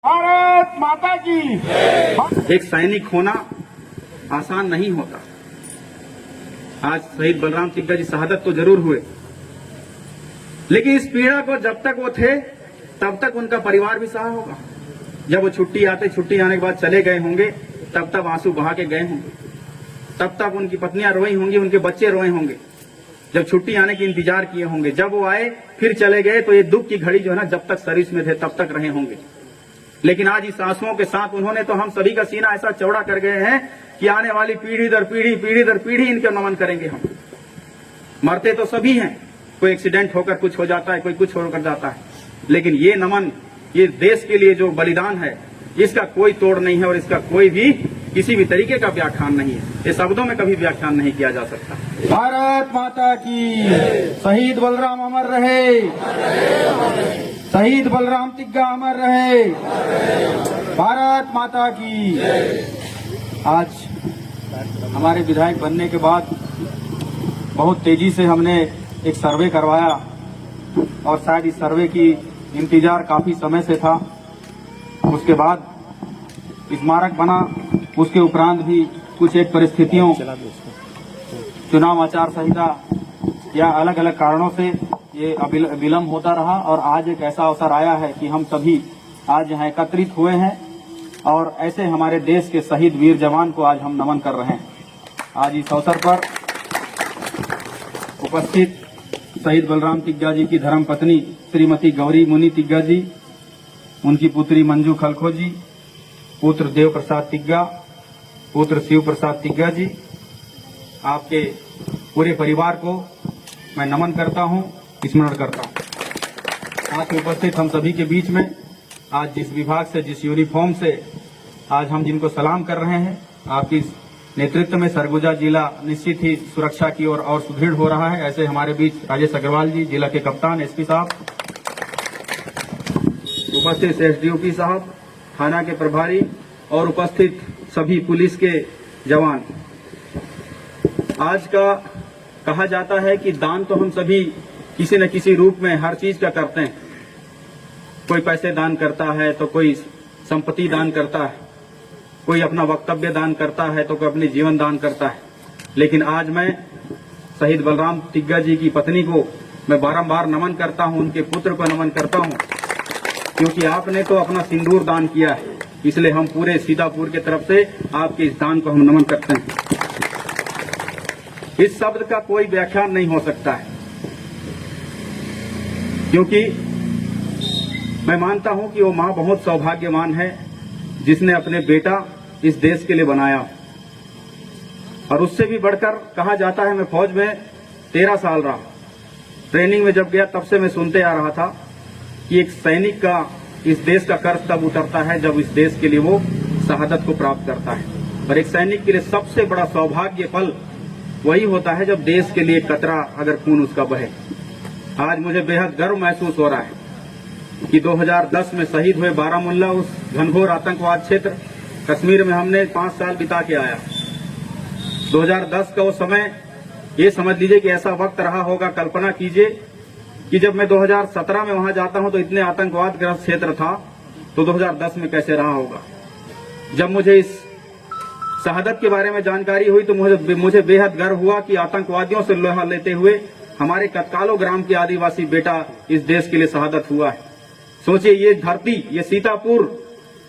भारत माता की। एक सैनिक होना आसान नहीं होता। आज शहीद बलराम तिग्गा जी शहादत तो जरूर हुए, लेकिन इस पीड़ा को जब तक वो थे तब तक उनका परिवार भी सहा होगा। जब वो छुट्टी आने के बाद चले गए होंगे, तब तक आंसू बहा के गए होंगे, तब तक उनकी पत्नियां रोई होंगी, उनके बच्चे रोए होंगे। जब छुट्टी आने की इंतजार किए होंगे, जब वो आए फिर चले गए, तो ये दुख की घड़ी जो है ना, जब तक सर्विस में थे तब तक रहे होंगे। लेकिन आज इस आंसुओं के साथ उन्होंने तो हम सभी का सीना ऐसा चौड़ा कर गए हैं कि आने वाली पीढ़ी दर पीढ़ी इनका नमन करेंगे हम। मरते तो सभी हैं, कोई एक्सीडेंट होकर कुछ हो जाता है, कोई कुछ होकर जाता है, लेकिन ये नमन, ये देश के लिए जो बलिदान है, इसका कोई तोड़ नहीं है और इसका कोई भी किसी भी तरीके का व्याख्यान नहीं है। ये शब्दों में कभी व्याख्यान नहीं किया जा सकता। भारत माता की। शहीद बलराम अमर रहे, शहीद बलराम तिग्गा अमर रहे। भारत माता की। आज हमारे विधायक बनने के बाद बहुत तेजी से हमने एक सर्वे करवाया और शायद इस सर्वे की इंतजार काफी समय से था। उसके बाद स्मारक बना, उसके उपरांत भी कुछ एक परिस्थितियों, चुनाव आचार संहिता या अलग अलग कारणों से ये विलंब होता रहा और आज एक ऐसा अवसर आया है कि हम सभी आज यहाँ एकत्रित हुए हैं और ऐसे हमारे देश के शहीद वीर जवान को आज हम नमन कर रहे हैं। आज इस अवसर पर उपस्थित शहीद बलराम तिग्गा जी की धर्मपत्नी श्रीमती गौरी मुनि तिग्गा जी, उनकी पुत्री मंजू खलखो जी, पुत्र देव प्रसाद तिग्गा, पुत्र शिव प्रसाद तिग्गा जी, आपके पूरे परिवार को मैं नमन करता हूं, स्मरण करता हूं। आज उपस्थित हम सभी के बीच में आज जिस विभाग से, जिस यूनिफॉर्म से आज हम जिनको सलाम कर रहे हैं, आपकी नेतृत्व में सरगुजा जिला निश्चित ही सुरक्षा की ओर और सुदृढ़ हो रहा है। ऐसे हमारे बीच राजेश अग्रवाल जी, जिला के कप्तान, एसपी साहब, उपस्थित एसडीओपी साहब, थाना के प्रभारी और उपस्थित सभी पुलिस के जवान। आज का कहा जाता है कि दान तो हम सभी किसी न किसी रूप में हर चीज का करते हैं। कोई पैसे दान करता है, तो कोई संपत्ति दान करता है, कोई अपना वक्तव्य दान करता है, तो कोई अपनी जीवन दान करता है। लेकिन आज मैं शहीद बलराम तिग्गा जी की पत्नी को मैं बारंबार नमन करता हूं, उनके पुत्र को नमन करता हूं, क्योंकि आपने तो अपना सिंदूर दान किया है। इसलिए हम पूरे सीतापुर के तरफ से आपके इस दान को हम नमन करते हैं। इस शब्द का कोई व्याख्यान नहीं हो सकता है, क्योंकि मैं मानता हूं कि वो मां बहुत सौभाग्यवान है जिसने अपने बेटा इस देश के लिए बनाया। और उससे भी बढ़कर कहा जाता है, मैं फौज में 13 साल रहा, ट्रेनिंग में जब गया तब से मैं सुनते आ रहा था कि एक सैनिक का इस देश का कर्ज तब उतरता है जब इस देश के लिए वो शहादत को प्राप्त करता है। और एक सैनिक के लिए सबसे बड़ा सौभाग्य पल वही होता है जब देश के लिए कतरा अगर खून उसका बहे। आज मुझे बेहद गर्व महसूस हो रहा है कि 2010 में शहीद हुए बारामुल्ला, उस घनघोर आतंकवाद क्षेत्र कश्मीर में हमने 5 साल बिता के आया। 2010 का वो समय, ये समझ लीजिए कि ऐसा वक्त रहा होगा, कल्पना कीजिए कि जब मैं 2017 में वहां जाता हूं तो इतने आतंकवाद ग्रस्त क्षेत्र था, तो 2010 में कैसे रहा होगा। जब मुझे इस शहादत के बारे में जानकारी हुई तो मुझे बेहद गर्व हुआ कि आतंकवादियों से लोहा लेते हुए हमारे कतकालो ग्राम के आदिवासी बेटा इस देश के लिए शहादत हुआ है। सोचिए, ये धरती, ये सीतापुर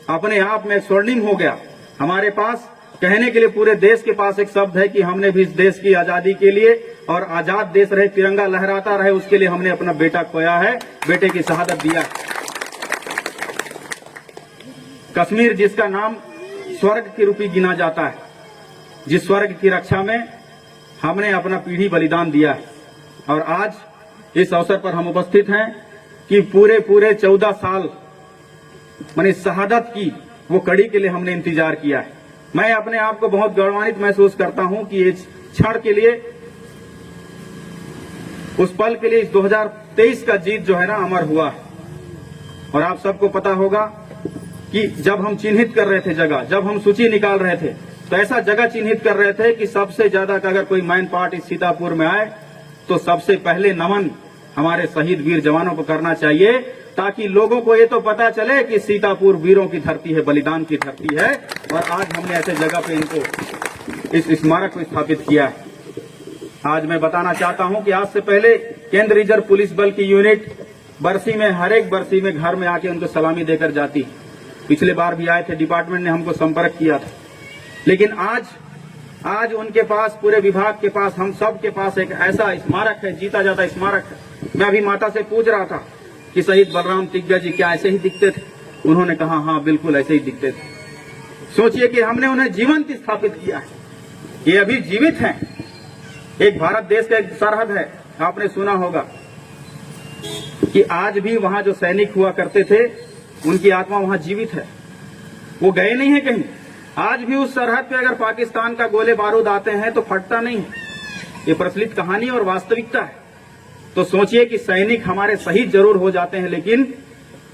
अपने आप में स्वर्णिम हो गया। हमारे पास कहने के लिए पूरे देश के पास एक शब्द है कि हमने भी इस देश की आजादी के लिए और आजाद देश रहे, तिरंगा लहराता रहे, उसके लिए हमने अपना बेटा खोया है, बेटे की शहादत दिया है। कश्मीर जिसका नाम स्वर्ग के रूपी गिना जाता है, जिस स्वर्ग की रक्षा में हमने अपना पीढ़ी बलिदान दिया है। और आज इस अवसर पर हम उपस्थित हैं कि पूरे 14 साल माने शहादत की वो कड़ी के लिए हमने इंतजार किया है। मैं अपने आप को बहुत गौरवान्वित महसूस करता हूं कि इस क्षण के लिए, उस पल के लिए, इस 2023 का जीत जो है ना अमर हुआ है। और आप सबको पता होगा कि जब हम चिन्हित कर रहे थे जगह, जब हम सूची निकाल रहे थे, तो ऐसा जगह चिन्हित कर रहे थे कि सबसे ज्यादा अगर कोई मैन पार्ट इस सीतापुर में आए तो सबसे पहले नमन हमारे शहीद वीर जवानों को करना चाहिए। ताकि लोगों को ये तो पता चले कि सीतापुर वीरों की धरती है, बलिदान की धरती है। और आज हमने ऐसे जगह पे इनको इस स्मारक को स्थापित किया है। आज मैं बताना चाहता हूं कि आज से पहले केंद्रीय रिजर्व पुलिस बल की यूनिट बरसी में, हर एक बरसी में घर में आके उनको सलामी देकर जाती है। पिछले बार भी आए थे, डिपार्टमेंट ने हमको संपर्क किया था। लेकिन आज उनके पास, पूरे विभाग के पास, हम सब के पास एक ऐसा स्मारक है, जीता जाता स्मारक है। मैं अभी माता से पूछ रहा था कि शहीद बलराम तिग्गा जी क्या ऐसे ही दिखते थे? उन्होंने कहा हाँ बिल्कुल ऐसे ही दिखते थे। सोचिए कि हमने उन्हें जीवंत स्थापित किया है, ये अभी जीवित हैं। एक भारत देश का एक सरहद है, आपने सुना होगा कि आज भी वहां जो सैनिक हुआ करते थे उनकी आत्मा वहां जीवित है, वो गए नहीं है कहीं। आज भी उस सरहद पे अगर पाकिस्तान का गोले बारूद आते हैं तो फटता नहीं है। ये प्रचलित कहानी और वास्तविकता है। तो सोचिए कि सैनिक हमारे शहीद जरूर हो जाते हैं, लेकिन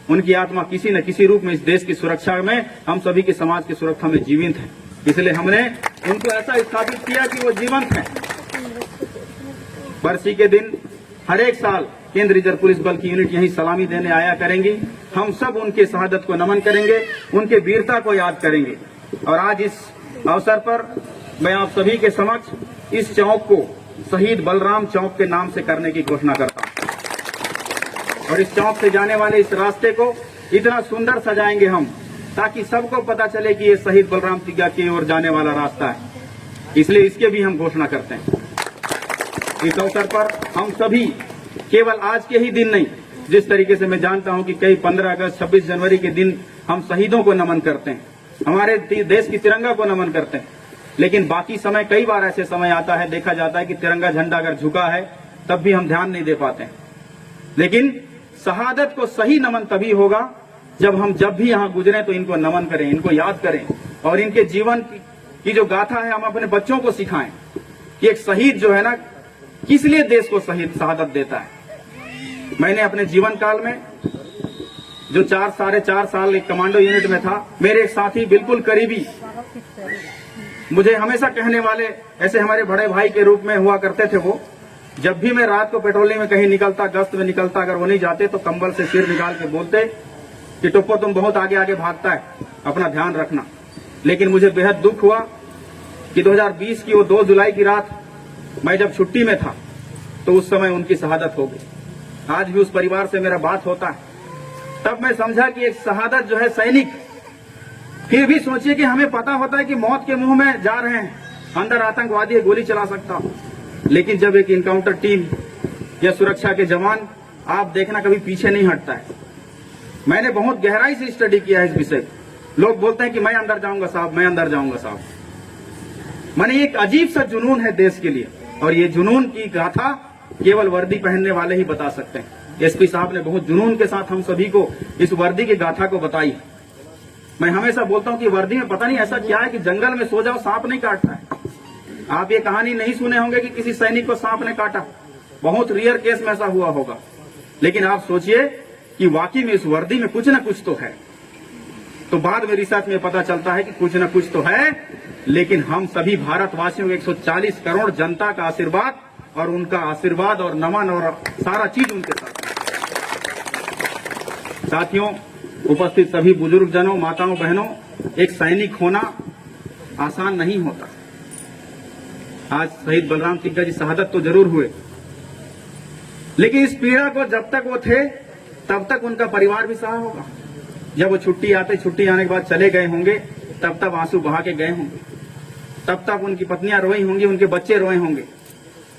उनकी आत्मा किसी न किसी रूप में इस देश की सुरक्षा में, हम सभी के समाज की सुरक्षा में जीवित है। इसलिए हमने उनको ऐसा स्थापित किया कि वो जीवंत है। बरसी के दिन हर एक साल केंद्रीय रिजर्व पुलिस बल की यूनिट यहीं सलामी देने आया करेंगी। हम सब उनके शहादत को नमन करेंगे, उनके वीरता को याद करेंगे। और आज इस अवसर पर मैं आप सभी के समक्ष इस चौक को शहीद बलराम चौक के नाम से करने की घोषणा करता हूं। और इस चौक से जाने वाले इस रास्ते को इतना सुंदर सजाएंगे हम, ताकि सबको पता चले कि ये शहीद बलराम तिग्गा की ओर जाने वाला रास्ता है। इसलिए इसके भी हम घोषणा करते हैं। इस अवसर पर हम सभी केवल आज के ही दिन नहीं, जिस तरीके से मैं जानता हूं कि कई 15 अगस्त 26 जनवरी के दिन हम शहीदों को नमन करते हैं, हमारे देश की तिरंगा को नमन करते हैं, लेकिन बाकी समय, कई बार ऐसे समय आता है, देखा जाता है कि तिरंगा झंडा अगर झुका है तब भी हम ध्यान नहीं दे पाते हैं। लेकिन शहादत को सही नमन तभी होगा जब भी यहाँ गुजरे तो इनको नमन करें, इनको याद करें और इनके जीवन की जो गाथा है हम अपने बच्चों को सिखाएं कि एक शहीद जो है ना किस लिए देश को शहादत देता है। मैंने अपने जीवन काल में जो 4-4.5 साल एक कमांडो यूनिट में था, मेरे एक साथी बिल्कुल करीबी, मुझे हमेशा कहने वाले, ऐसे हमारे बड़े भाई के रूप में हुआ करते थे वो। जब भी मैं रात को पेट्रोलिंग में कहीं निकलता, गश्त में निकलता, अगर वो नहीं जाते तो कंबल से सिर निकाल के बोलते कि टुप्पो तुम बहुत आगे आगे भागता है, अपना ध्यान रखना। लेकिन मुझे बेहद दुख हुआ कि 2020 की वो 2 जुलाई की रात मैं जब छुट्टी में था तो उस समय उनकी शहादत हो गई। आज भी उस परिवार से मेरा बात होता है। तब मैं समझा कि एक शहादत जो है सैनिक, फिर भी सोचिए कि हमें पता होता है कि मौत के मुंह में जा रहे हैं, अंदर आतंकवादी है, गोली चला सकता हूं, लेकिन जब एक इनकाउंटर टीम या सुरक्षा के जवान, आप देखना कभी पीछे नहीं हटता है। मैंने बहुत गहराई से स्टडी किया है इस विषय। लोग बोलते हैं कि मैं अंदर जाऊंगा साहब, मैं अंदर जाऊंगा साहब। माने एक अजीब सा जुनून है देश के लिए, और ये जुनून की गाथा केवल वर्दी पहनने वाले ही बता सकते हैं। एसपी साहब ने बहुत जुनून के साथ हम सभी को इस वर्दी की गाथा को बताई। मैं हमेशा बोलता हूं कि वर्दी में पता नहीं ऐसा क्या है कि जंगल में सो जाओ सांप नहीं काटता है। आप ये कहानी नहीं सुने होंगे कि किसी सैनिक को सांप ने काटा, बहुत रेयर केस में ऐसा हुआ होगा। लेकिन आप सोचिए कि वाकई में इस वर्दी में कुछ न कुछ तो है। तो बाद में रिसर्च में पता चलता है कि कुछ न कुछ तो है, लेकिन हम सभी भारतवासियों के 140 करोड़ जनता का आशीर्वाद, और उनका आशीर्वाद और नमन और सारा चीज उनके साथ। साथियों, उपस्थित सभी बुजुर्ग जनों, माताओं, बहनों, एक सैनिक होना आसान नहीं होता। आज शहीद बलराम तिग्गा जी शहादत तो जरूर हुए, लेकिन इस पीड़ा को जब तक वो थे तब तक उनका परिवार भी सहा होगा। जब वो छुट्टी आने के बाद चले गए होंगे, तब तक आंसू बहा के गए होंगे, तब तक उनकी पत्नियां रोई होंगी, उनके बच्चे रोए होंगे।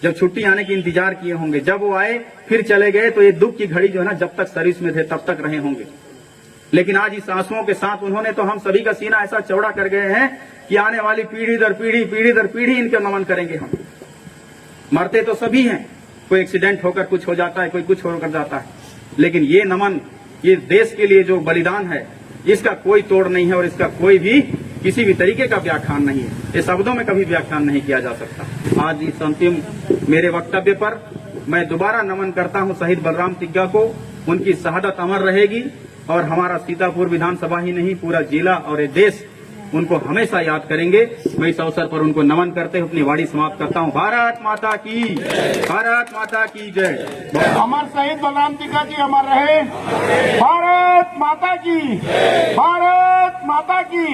जब छुट्टी आने की इंतजार किए होंगे, जब वो आए फिर चले गए, तो ये दुख की घड़ी जो है ना, जब तक सर्विस में थे तब तक रहे होंगे। लेकिन आज इस आंसुओं के साथ उन्होंने तो हम सभी का सीना ऐसा चौड़ा कर गए हैं कि आने वाली पीढ़ी दर पीढ़ी इनके नमन करेंगे हम। मरते तो सभी हैं, कोई एक्सीडेंट होकर कुछ हो जाता है, कोई कुछ होकर जाता है, लेकिन ये नमन, ये देश के लिए जो बलिदान है, इसका कोई तोड़ नहीं है और इसका कोई भी किसी भी तरीके का व्याख्यान नहीं है। ये शब्दों में कभी व्याख्यान नहीं किया जा सकता। आज इस अंतिम मेरे वक्तव्य पर मैं दोबारा नमन करता हूं शहीद बलराम तिग्गा को। उनकी शहादत अमर रहेगी और हमारा सीतापुर विधानसभा ही नहीं, पूरा जिला और ये देश उनको हमेशा याद करेंगे। मैं इस अवसर पर उनको नमन करते हुए अपनी वाणी समाप्त करता हूं। भारत माता की, भारत माता की जय। अमर शहीद बलराम तिग्गा जी अमर रहे। भारत माता की, भारत माता की।